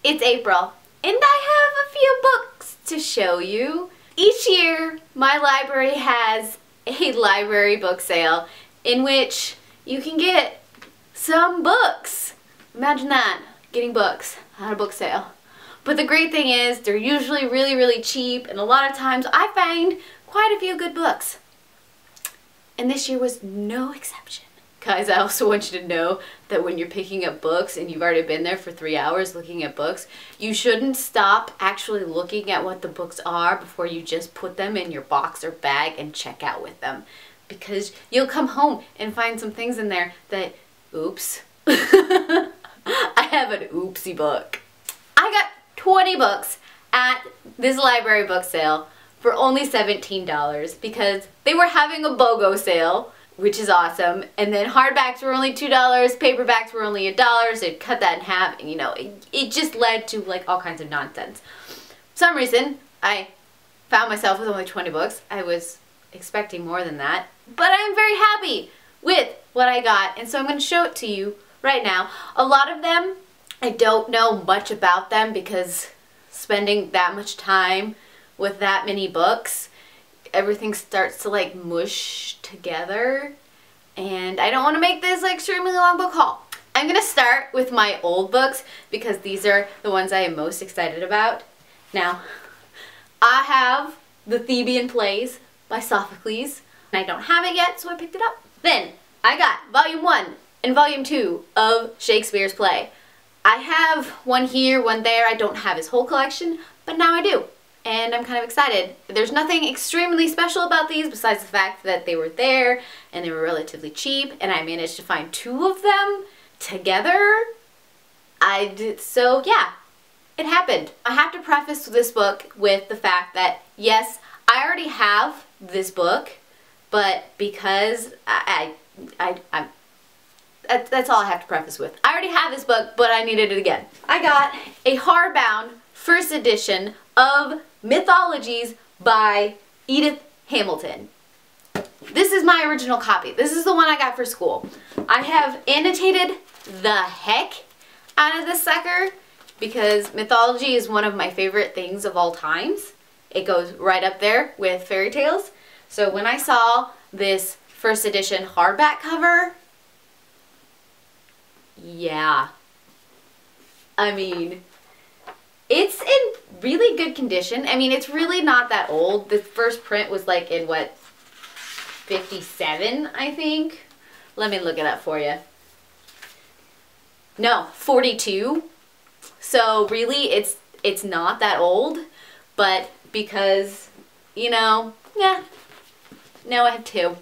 It's April, and I have a few books to show you. Each year, my library has a library book sale in which you can get some books. Imagine that, getting books at a book sale. But the great thing is, they're usually really, really cheap, and a lot of times I find quite a few good books. And this year was no exception. Guys, I also want you to know that when you're picking up books and you've already been there for 3 hours looking at books, you shouldn't stop actually looking at what the books are before you just put them in your box or bag and check out with them. Because you'll come home and find some things in there that, oops. I have an oopsie book. I got 20 books at this library book sale for only $17 because they were having a BOGO sale, which is awesome. And then hardbacks were only $2, paperbacks were only $1, so cut that in half, and you know, it just led to like all kinds of nonsense. For some reason, I found myself with only 20 books. I was expecting more than that, but I'm very happy with what I got, and so I'm going to show it to you right now. A lot of them, I don't know much about them because spending that much time with that many books, everything starts to like mush together, and I don't want to make this like extremely long book haul. I'm gonna start with my old books because these are the ones I am most excited about. Now, I have The Theban Plays by Sophocles, and I don't have it yet, so I picked it up. Then I got Volume 1 and Volume 2 of Shakespeare's play. I have one here, one there. I don't have his whole collection, but now I do. And I'm kind of excited. There's nothing extremely special about these besides the fact that they were there and they were relatively cheap, and I managed to find 2 of them together. So yeah, it happened. I have to preface this book with the fact that yes, I already have this book, but because that's all I have to preface with. I already have this book, but I needed it again. I got a hardbound first edition of Mythologies by Edith Hamilton. This is my original copy. This is the one I got for school. I have annotated the heck out of this sucker because mythology is one of my favorite things of all times. It goes right up there with fairy tales. So when I saw this first edition hardback cover, yeah, I mean, it's in really good condition. I mean, it's really not that old. The first print was like in what, 57, I think? Let me look it up for you. No, 42. So really, it's not that old, but because, you know, yeah, now I have 2.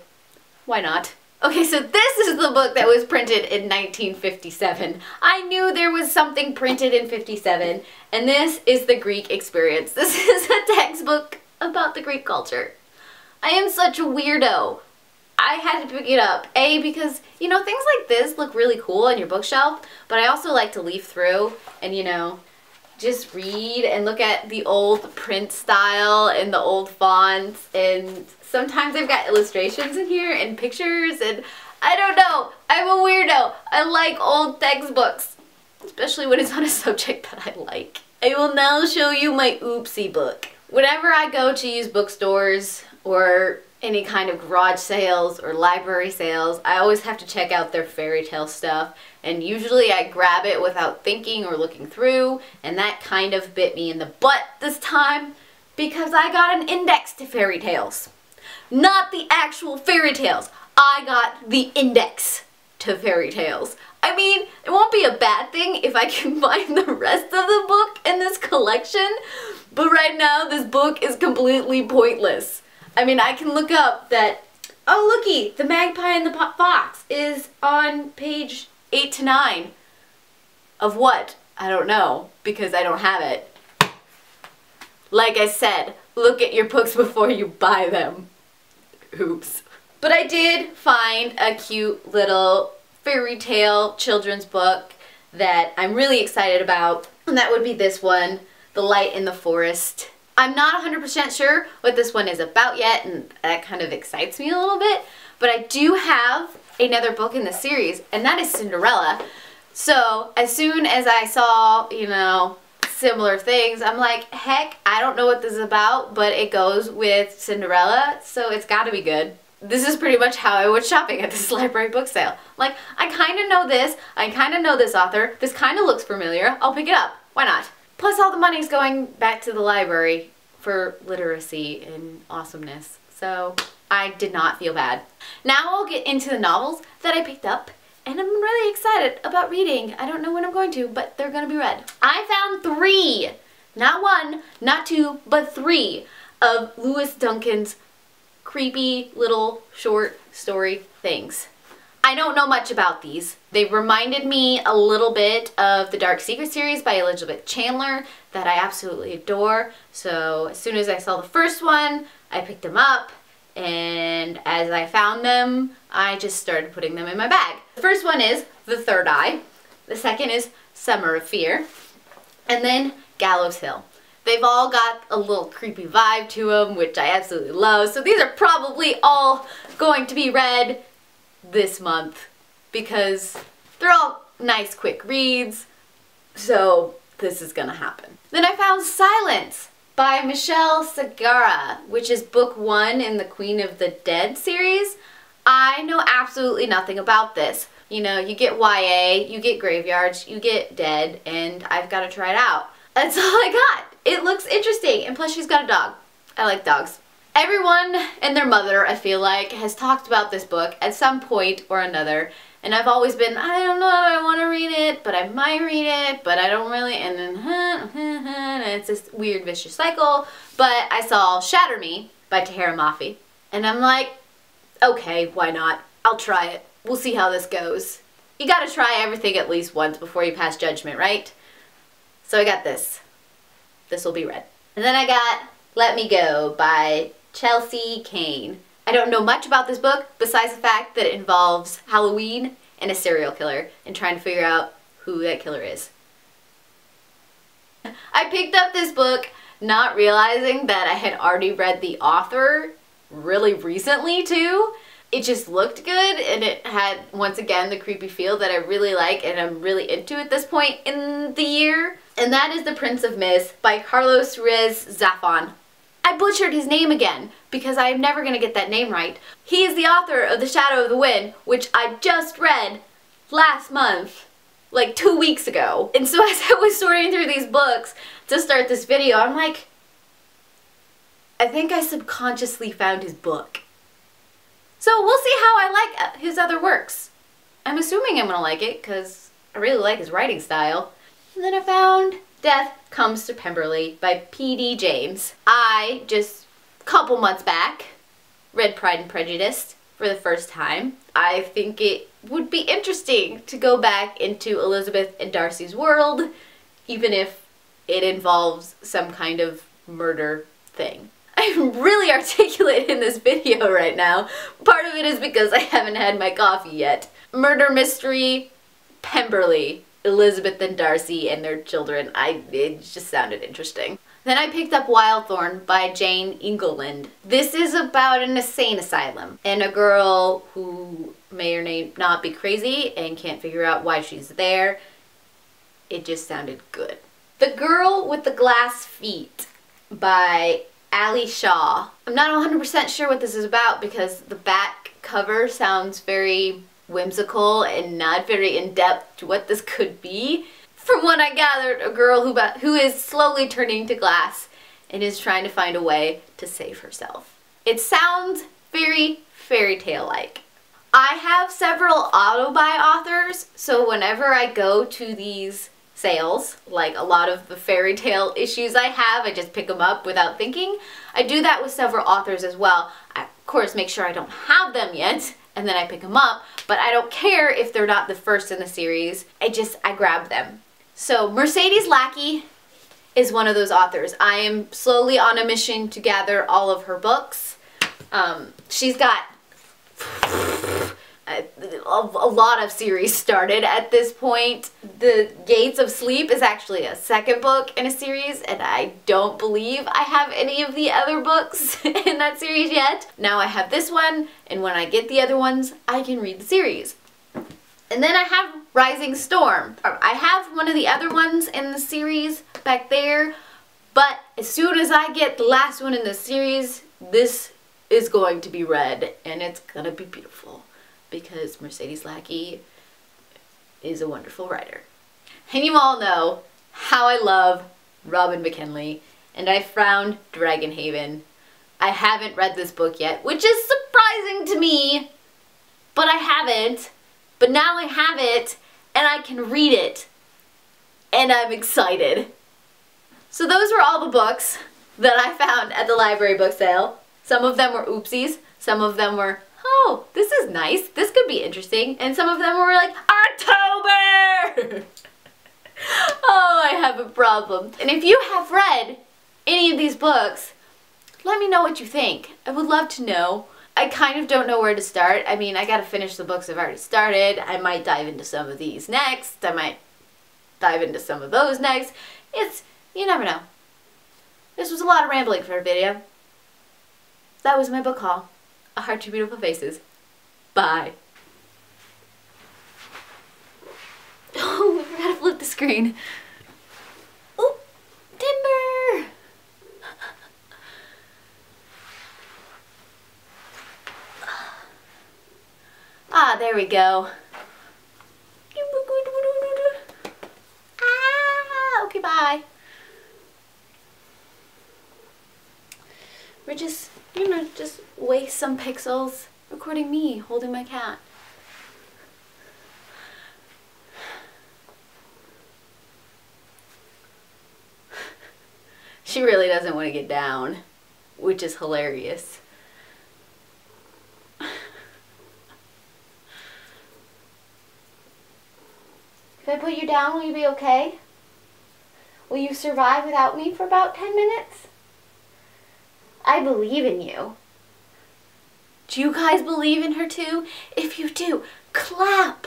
Why not? Okay, so this is the book that was printed in 1957. I knew there was something printed in 57, and this is The Greek Experience. This is a textbook about the Greek culture. I am such a weirdo. I had to pick it up, A, because, you know, things like this look really cool on your bookshelf, but I also like to leaf through and, you know, just read and look at the old print style and the old fonts, and sometimes they've got illustrations in here and pictures, and I don't know, I'm a weirdo. I like old textbooks, especially when it's on a subject that I like. I will now show you my oopsie book. Whenever I go to use bookstores or any kind of garage sales or library sales, I always have to check out their fairy tale stuff, and usually I grab it without thinking or looking through, and that kind of bit me in the butt this time because I got an index to fairy tales. Not the actual fairy tales. I got the index to fairy tales. I mean, it won't be a bad thing if I can find the rest of the book in this collection, but right now this book is completely pointless. I mean, I can look up that, oh looky, the magpie and the fox is on page 8 to 9. Of what? I don't know, because I don't have it. Like I said, look at your books before you buy them. Oops. But I did find a cute little fairy tale children's book that I'm really excited about, and that would be this one, The Light in the Forest. I'm not 100% sure what this one is about yet, and that kind of excites me a little bit, but I do have another book in the series, and that is Cinderella. So as soon as I saw, you know, similar things. I'm like, heck, I don't know what this is about, but it goes with Cinderella, so it's gotta be good. This is pretty much how I went shopping at this library book sale. Like, I kind of know this, I kind of know this author, this kind of looks familiar, I'll pick it up. Why not? Plus all the money's going back to the library for literacy and awesomeness. So I did not feel bad. Now I'll get into the novels that I picked up, and I'm really excited about reading. I don't know when I'm going to, but they're gonna be read. I found 3, not 1, not 2, but 3 of Lewis Duncan's creepy little short story things. I don't know much about these. They reminded me a little bit of the Dark Secret series by Elizabeth Chandler that I absolutely adore. So as soon as I saw the first one, I picked them up, and as I found them, I just started putting them in my bag. The first one is The Third Eye. The second is Summer of Fear. And then Gallows Hill. They've all got a little creepy vibe to them, which I absolutely love. So these are probably all going to be read this month because they're all nice quick reads. So this is gonna happen. Then I found Silence by Michelle Segara, which is book 1 in the Queen of the Dead series. I know absolutely nothing about this. You know, you get YA, you get graveyards, you get dead, and I've got to try it out. That's all I got. It looks interesting, and plus she's got a dog. I like dogs. Everyone and their mother, I feel like, has talked about this book at some point or another, and I've always been, I don't know, I want to read it, but I might read it, but I don't really, and then, and it's this weird vicious cycle. But I saw Shatter Me by Tahereh Mafi, and I'm like, okay, why not? I'll try it. We'll see how this goes. You gotta try everything at least once before you pass judgment, right? So I got this. This will be read. And then I got Let Me Go by Chelsea Kane. I don't know much about this book besides the fact that it involves Halloween and a serial killer and trying to figure out who that killer is. I picked up this book not realizing that I had already read the author really recently too. It just looked good, and it had, once again, the creepy feel that I really like and I'm really into at this point in the year. And that is The Prince of Mist by Carlos Ruiz Zafón. I butchered his name again because I am never going to get that name right. He is the author of The Shadow of the Wind, which I just read last month, like 2 weeks ago. And so as I was sorting through these books to start this video, I'm like, I think I subconsciously found his book. So we'll see how I like his other works. I'm assuming I'm gonna like it because I really like his writing style. And then I found Death Comes to Pemberley by P.D. James. I just a couple months back read Pride and Prejudice for the first time. I think it would be interesting to go back into Elizabeth and Darcy's world, even if it involves some kind of murder thing. I'm really articulate in this video right now. Part of it is because I haven't had my coffee yet. Murder mystery, Pemberley, Elizabeth and Darcy and their children. It just sounded interesting. Then I picked up Wildthorn by Jane England. This is about an insane asylum and a girl who may or may not be crazy and can't figure out why she's there. It just sounded good. The Girl with the Glass Feet by Ali Shaw. I'm not 100% sure what this is about because the back cover sounds very whimsical and not very in-depth to what this could be. From what I gathered, a girl who is slowly turning to glass and is trying to find a way to save herself. It sounds very fairy tale-like. I have several auto-buy authors, so whenever I go to these sales, like a lot of the fairy tale issues I have, I just pick them up without thinking. I do that with several authors as well. I, of course, make sure I don't have them yet, and then I pick them up, but I don't care if they're not the first in the series. I grab them. So Mercedes Lackey is one of those authors. I am slowly on a mission to gather all of her books. She's got a lot of series started at this point. The Gates of Sleep is actually a second book in a series, and I don't believe I have any of the other books in that series yet. Now I have this one, and when I get the other ones, I can read the series. And then I have Rising Storm. I have one of the other ones in the series back there, but as soon as I get the last one in the series, this is going to be read, and it's gonna be beautiful because Mercedes Lackey is a wonderful writer. And you all know how I love Robin McKinley, and I found Dragonhaven. I haven't read this book yet, which is surprising to me, but I haven't. But now I have it, and I can read it, and I'm excited. So those were all the books that I found at the library book sale. Some of them were oopsies, some of them were, oh, this is nice, this could be interesting, and some of them were like, October! Oh, I have a problem. And if you have read any of these books, let me know what you think. I would love to know. I kind of don't know where to start. I mean, I gotta finish the books I've already started. I might dive into some of these next. I might dive into some of those next. You never know. This was a lot of rambling for a video. That was my book haul. A Heart to Beautiful Faces. Bye. Oh, we forgot to flip the screen. Oh, timber! Ah, there we go. Ah, okay, bye. We're just, just waste some pixels recording me holding my cat. She really doesn't want to get down, which is hilarious. If I put you down, will you be okay? Will you survive without me for about 10 minutes? I believe in you. Do you guys believe in her too? If you do, clap!